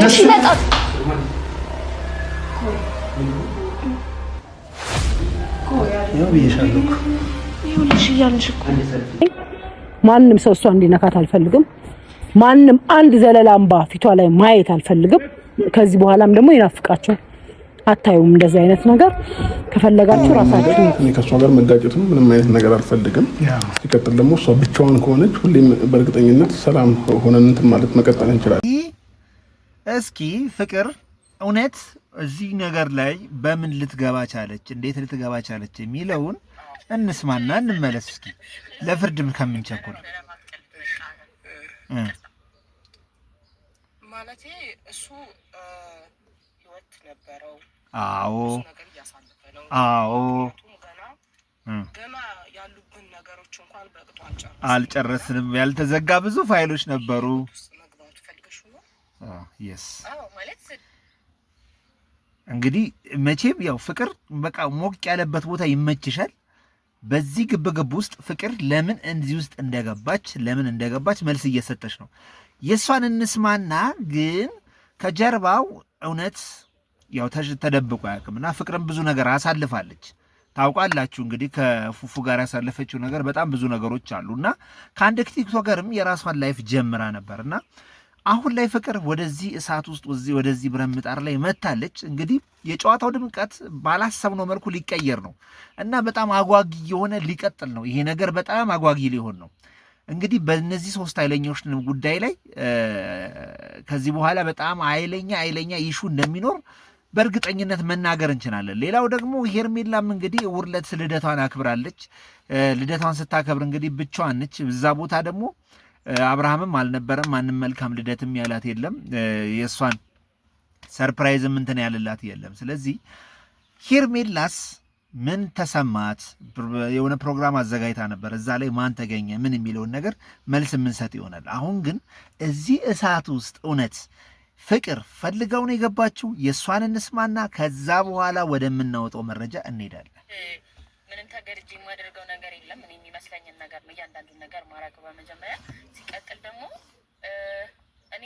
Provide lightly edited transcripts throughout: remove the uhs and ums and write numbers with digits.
እሺ በጣም ማንም ሰው እሷ እንዲነካት አልፈልግም። ማንም አንድ ዘለላምባ ፊቷ ላይ ማየት አልፈልግም። ከዚህ በኋላም ደግሞ ይናፍቃቸው አታዩም እንደዚህ አይነት ነገር ከፈለጋችሁ ራሳችሁ እኔ ከሷ ጋር መጋጨቱም ምንም አይነት ነገር አልፈልግም። ሲቀጥል ደግሞ እሷ ብቻዋን ከሆነች ሁሌም በእርግጠኝነት ሰላም ሆነን እንትን ማለት መቀጠል እንችላለን። እስኪ ፍቅር እውነት እዚህ ነገር ላይ በምን ልትገባ ቻለች፣ እንዴት ልትገባ ቻለች የሚለውን እንስማና እንመለስ። እስኪ ለፍርድም ከምንቸኩል ማለቴ እሱ ህይወት ነበረው። አዎ አዎ ገና ያሉብን ነገሮች እንኳን በቅጡ አልጨረስንም። ያልተዘጋ ብዙ ፋይሎች ነበሩ። yes እንግዲህ መቼም ያው ፍቅር በቃ ሞቅ ያለበት ቦታ ይመችሻል። በዚህ ግብግብ ውስጥ ፍቅር ለምን እዚህ ውስጥ እንደገባች መልስ እየሰጠች ነው። የሷን እንስማና ግን ከጀርባው እውነት ያው ተደብቆ ያቅምና ፍቅርም ብዙ ነገር አሳልፋለች። ታውቃላችሁ እንግዲህ ከፉፉ ጋር ያሳለፈችው ነገር በጣም ብዙ ነገሮች አሉና ከአንድ ቲክቶከርም የራሷን ላይፍ ጀምራ ነበርና አሁን ላይ ፍቅር ወደዚህ እሳት ውስጥ ወደዚህ ብረት ምጣድ ላይ መታለች። እንግዲህ የጨዋታው ድምቀት ባላሰብነው መልኩ ሊቀየር ነው እና በጣም አጓጊ የሆነ ሊቀጥል ነው። ይሄ ነገር በጣም አጓጊ ሊሆን ነው። እንግዲህ በእነዚህ ሶስት ኃይለኞች ጉዳይ ላይ ከዚህ በኋላ በጣም ኃይለኛ ኢሹ እንደሚኖር በእርግጠኝነት መናገር እንችላለን። ሌላው ደግሞ ሄርሜላም እንግዲህ ውርለት ልደቷን አክብራለች። ልደቷን ስታከብር እንግዲህ ብቻዋን ነች። እዛ ቦታ ደግሞ አብርሃምም አልነበረም። ማንም መልካም ልደትም ያላት የለም። የእሷን ሰርፕራይዝም እንትን ያለላት የለም። ስለዚህ ሄርሜላስ ምን ተሰማት? የሆነ ፕሮግራም አዘጋጅታ ነበር። እዛ ላይ ማን ተገኘ ምን የሚለውን ነገር መልስ የምንሰጥ ይሆናል። አሁን ግን እዚህ እሳት ውስጥ እውነት ፍቅር ፈልገው ነው የገባችው? የእሷን እንስማና ከዛ በኋላ ወደምናወጣው መረጃ እንሄዳለን። ምንም ተገርጄ የማደርገው ነገር የለም። እኔ የሚመስለኝን ነገር ነው እያንዳንዱን ነገር ማድረግ በመጀመሪያ። ሲቀጥል ደግሞ እኔ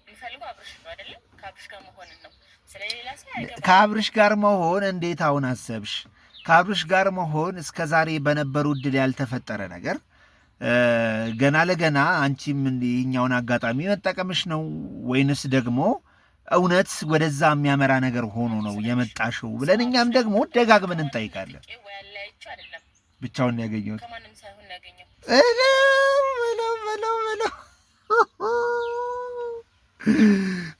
የሚፈልገው አብርሽ ነው አይደለም? ከአብርሽ ጋር መሆን ነው። ስለሌላ ሰው አይገባም። ከአብርሽ ጋር መሆን እንዴት አሁን አሰብሽ? ከአብርሽ ጋር መሆን እስከዛሬ በነበሩ እድል ያልተፈጠረ ነገር ገና ለገና አንቺም ይኸኛውን አጋጣሚ መጠቀምሽ ነው ወይንስ ደግሞ እውነት ወደዛ የሚያመራ ነገር ሆኖ ነው የመጣሽው ብለን እኛም ደግሞ ደጋግመን እንጠይቃለን። ብቻውን ያገኘሁት ከማንም ሳይሆን ያገኘው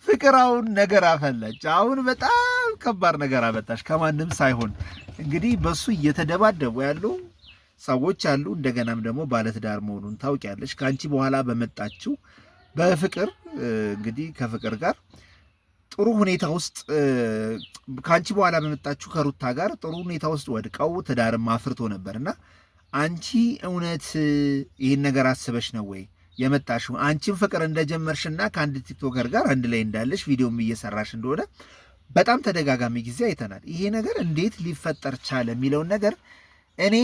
ፍቅር አሁን ነገር አፈላች። አሁን በጣም ከባድ ነገር አመጣሽ። ከማንም ሳይሆን እንግዲህ በሱ እየተደባደቡ ያሉ ሰዎች አሉ። እንደገናም ደግሞ ባለትዳር መሆኑን ታውቂያለሽ። ከአንቺ በኋላ በመጣችው በፍቅር እንግዲህ ከፍቅር ጋር ጥሩ ሁኔታ ውስጥ ከአንቺ በኋላ በመጣችሁ ከሩታ ጋር ጥሩ ሁኔታ ውስጥ ወድቀው ትዳርም አፍርቶ ነበርና አንቺ እውነት ይህን ነገር አስበሽ ነው ወይ የመጣሽው? አንቺም ፍቅር እንደጀመርሽና ከአንድ ቲክቶከር ጋር አንድ ላይ እንዳለሽ ቪዲዮም እየሰራሽ እንደሆነ በጣም ተደጋጋሚ ጊዜ አይተናል። ይሄ ነገር እንዴት ሊፈጠር ቻለ የሚለውን ነገር እኔ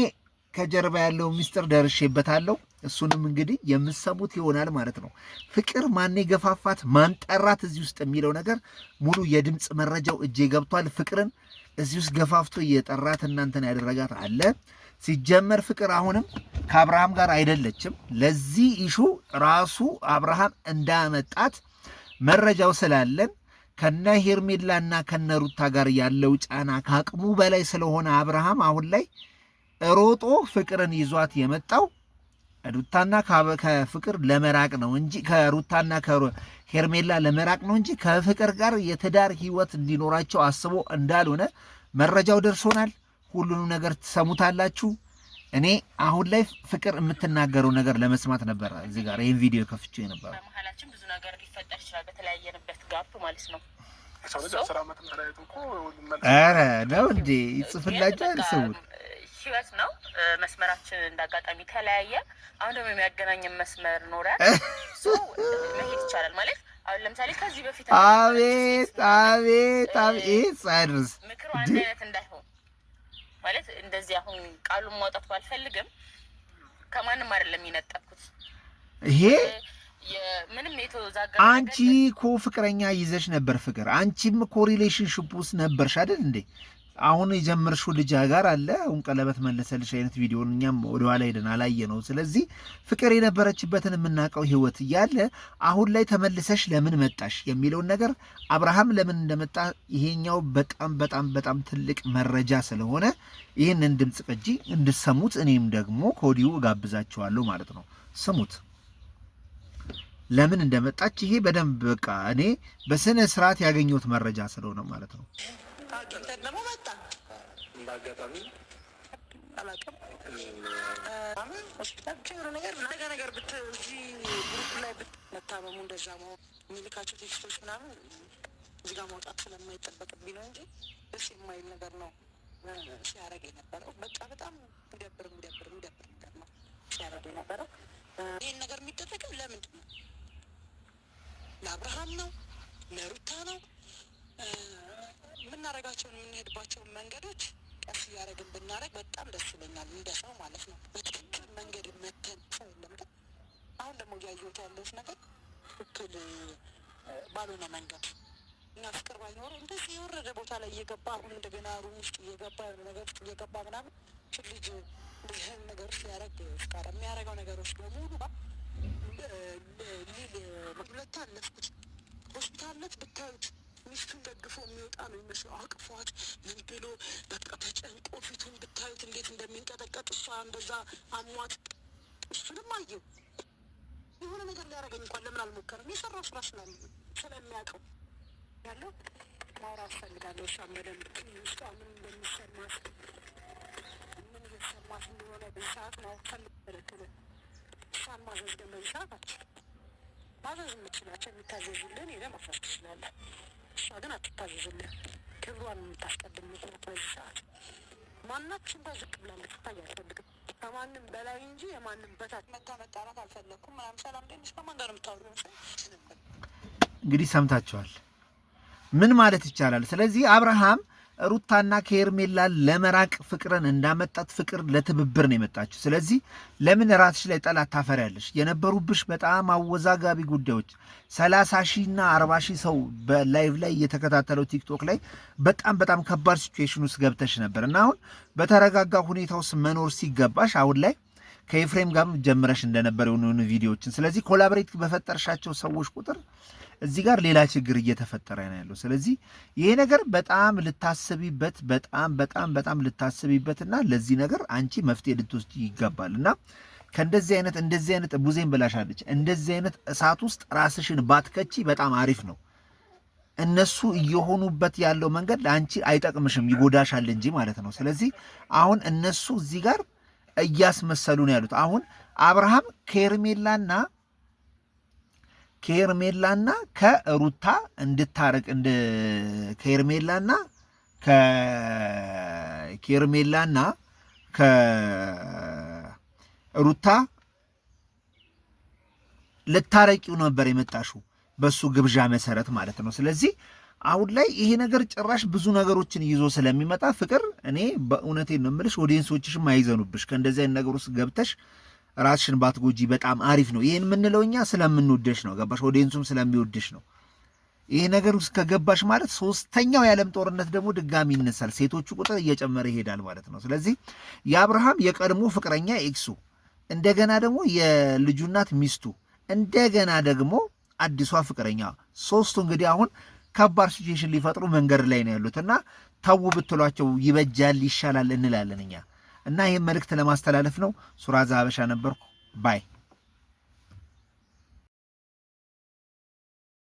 ከጀርባ ያለው ሚስጥር ደርሼበታለሁ። እሱንም እንግዲህ የምሰሙት ይሆናል ማለት ነው። ፍቅር ማን ገፋፋት ማን ጠራት እዚህ ውስጥ የሚለው ነገር ሙሉ የድምፅ መረጃው እጄ ገብቷል። ፍቅርን እዚህ ውስጥ ገፋፍቶ የጠራት እናንተን ያደረጋት አለ። ሲጀመር ፍቅር አሁንም ከአብርሃም ጋር አይደለችም። ለዚህ ኢሹ ራሱ አብርሃም እንዳመጣት መረጃው ስላለን ከነ ሄርሜላና ከነ ሩታ ጋር ያለው ጫና ከአቅሙ በላይ ስለሆነ አብርሃም አሁን ላይ ሮጦ ፍቅርን ይዟት የመጣው ሩታና ከፍቅር ለመራቅ ነው እንጂ ከሩታና ከሄርሜላ ለመራቅ ነው እንጂ ከፍቅር ጋር የትዳር ህይወት እንዲኖራቸው አስቦ እንዳልሆነ መረጃው ደርሶናል። ሁሉንም ነገር ትሰሙታላችሁ። እኔ አሁን ላይ ፍቅር የምትናገረው ነገር ለመስማት ነበር እዚህ ጋር ይሄን ቪዲዮ ከፍቼ ነበር። በመሀላችን ብዙ ነገር ሊፈጠር ይችላል በተለያየንበት ጋፕ ማለት ነው። ኧረ ነው እንዴ ይጽፍላችኋል ሰው ህይወት ነው። መስመራችን እንዳጋጣሚ ተለያየ። አሁን ደግሞ የሚያገናኝን መስመር ኖረ መሄድ ይቻላል ማለት አሁን ለምሳሌ ከዚህ በፊት አቤት ሳይድርስ ምክሩ አንድ አይነት እንዳይሆን ማለት እንደዚህ አሁን ቃሉን ማውጣት ባልፈልግም ከማንም አይደለም የነጠብኩት። ይሄ ምንም የተዛጋ አንቺ እኮ ፍቅረኛ ይዘሽ ነበር ፍቅር አንቺም እኮ ሪሌሽንሺፕ ውስጥ ነበርሽ አይደል እንዴ? አሁን የጀመርሽው ልጅ ጋር አለ አሁን ቀለበት መለሰልሽ አይነት ቪዲዮን እኛም ወደ ኋላ ሄደን አላየነው። ስለዚህ ፍቅር የነበረችበትን የምናውቀው ህይወት እያለ አሁን ላይ ተመልሰሽ ለምን መጣሽ የሚለውን ነገር አብርሃም ለምን እንደመጣ ይሄኛው በጣም በጣም በጣም ትልቅ መረጃ ስለሆነ ይህንን ድምፅ ቅጂ እንድሰሙት እኔም ደግሞ ከወዲሁ እጋብዛችኋለሁ ማለት ነው። ስሙት ለምን እንደመጣች ይሄ በደንብ በቃ እኔ በስነ ስርዓት ያገኘሁት መረጃ ስለሆነ ማለት ነው። አግኝተን ደግሞ መጣ እንዳጋጣሚ አላውቅም። ሆስፒታል ብቻ የሆነ ነገር እዚህ ግሩፕ ላይ መታመሙ እንደዛ የሚልካቸው ቴክስቶች ምናምን እዚህ ጋር መውጣት ስለማይጠበቅብኝ ነው እንጂ ደስ የማይል ነገር ነው ሲያደርግ የነበረው። በቃ በጣም የሚደብር ነገር ነው ሲያደርግ የነበረው። ይህን ነገር የሚደረገው ለምንድን ነው? ለአብርሃም ነው? ለሩታ ነው? የምናደርጋቸውን የምንሄድባቸውን መንገዶች ቀስ እያደረግን ብናደርግ በጣም ደስ ይለኛል፣ እንደ ሰው ማለት ነው። በትክክል መንገድ መተን ሰው የለም። ግን አሁን ደግሞ እያየሁት ያለሁት ነገር ትክክል ባልሆነ መንገድ እና ፍቅር ባይኖሩ እንደዚህ የወረደ ቦታ ላይ እየገባ አሁን እንደገና ሩም ውስጥ እየገባ ነገር ውስጥ እየገባ ምናምን ልጅ እንደዚህ ነገር ውስጥ ሊያደርግ ፍቃድ የሚያደርገው ነገሮች በሙሉ ሁለት አለፍኩት ሆስፒታልነት ብታዩት ሚስቱን ደግፎ የሚወጣ ነው የሚመስለው። አቅፏት ምን ብሎ በቃ ተጨንቆ ፊቱን ብታዩት እንዴት እንደሚንቀጠቀጥ እሷ እንደዛ አሟት። እሱንም አየው የሆነ ነገር ሊያደርገኝ እንኳን ለምን አልሞከርም? የሰራው ስራ ስለሚያውቀው ያለው ማውራት ፈልጋለሁ። እሷ በደንብ ውስጧ ምን እንደሚሰማት ምን እየተሰማት እንደሆነ በሰዓት ማወቅ ፈልጋለሁ። እሷን ማዘዝ ደግሞ በሰዓት አልችልም። ማዘዝ የምችላቸው የሚታዘዙልን ሄደ ማሳዝ ትችላለህ። እሷ ግን አትታዘዝልህ። ክብሯን የምታስቀድም በዚህ ሰዓት ማናችን ጋር ዝቅ ብላ ልትታይ አልፈልግም። ከማንም በላይ እንጂ የማንም በታች መጣላት አልፈለግኩም። ምናምን ሰላም ደንሽ ከማን ጋር የምታወሩ እንግዲህ ሰምታችኋል። ምን ማለት ይቻላል? ስለዚህ አብርሃም ሩታና ከሄርሜላን ለመራቅ ፍቅርን እንዳመጣት ፍቅር ለትብብር ነው የመጣችው። ስለዚህ ለምን ራስሽ ላይ ጠላት ታፈሪያለሽ? የነበሩብሽ በጣም አወዛጋቢ ጉዳዮች 30,000 እና 40,000 ሰው በላይቭ ላይ እየተከታተለው ቲክቶክ ላይ በጣም በጣም ከባድ ሲቹዌሽን ውስጥ ገብተሽ ነበር እና አሁን በተረጋጋ ሁኔታ ውስጥ መኖር ሲገባሽ አሁን ላይ ከኤፍሬም ጋር ጀምረሽ እንደነበር የሆኑ ቪዲዮዎችን ስለዚህ ኮላቦሬት በፈጠርሻቸው ሰዎች ቁጥር እዚህ ጋር ሌላ ችግር እየተፈጠረ ነው ያለው። ስለዚህ ይሄ ነገር በጣም ልታስቢበት በጣም ልታስቢበትና ለዚህ ነገር አንቺ መፍትሄ ልትወስጂ ይገባልና ከእንደዚህ አይነት ቡዜን ብላሻለች እንደዚህ አይነት እሳት ውስጥ ራስሽን ባትከቺ በጣም አሪፍ ነው። እነሱ እየሆኑበት ያለው መንገድ ለአንቺ አይጠቅምሽም፣ ይጎዳሻል እንጂ ማለት ነው። ስለዚህ አሁን እነሱ እዚህ ጋር እያስመሰሉ ነው ያሉት። አሁን አብርሃም ከሄርሜላና ከሩታ እንድታረቅ ከሄርሜላና ከሩታ ልታረቂው ነበር የመጣሽው በሱ ግብዣ መሰረት ማለት ነው። ስለዚህ አሁን ላይ ይሄ ነገር ጭራሽ ብዙ ነገሮችን ይዞ ስለሚመጣ ፍቅር እኔ በእውነቴን ነው የምልሽ ኦዲየንሶችሽም አይዘኑብሽ። ከእንደዚህ አይነት ነገር ውስጥ ገብተሽ ራስሽን ባትጎጂ በጣም አሪፍ ነው። ይሄን የምንለው እኛ ስለምንወደሽ ነው፣ ገባሽ? ኦዲየንሱም ስለሚወደሽ ነው። ይሄ ነገር ውስጥ ከገባሽ ማለት ሶስተኛው የዓለም ጦርነት ደግሞ ድጋሚ ይነሳል። ሴቶቹ ቁጥር እየጨመረ ይሄዳል ማለት ነው። ስለዚህ የአብርሃም የቀድሞ ፍቅረኛ ኤክሱ፣ እንደገና ደግሞ የልጁ እናት ሚስቱ፣ እንደገና ደግሞ አዲሷ ፍቅረኛ ሶስቱ እንግዲህ አሁን ከባድ ሲቹዌሽን ሊፈጥሩ መንገድ ላይ ነው ያሉት እና ተው ብትሏቸው ይበጃል ይሻላል እንላለን እኛ እና ይህን መልእክት ለማስተላለፍ ነው። ሱራዛ ሀበሻ ነበርኩ ባይ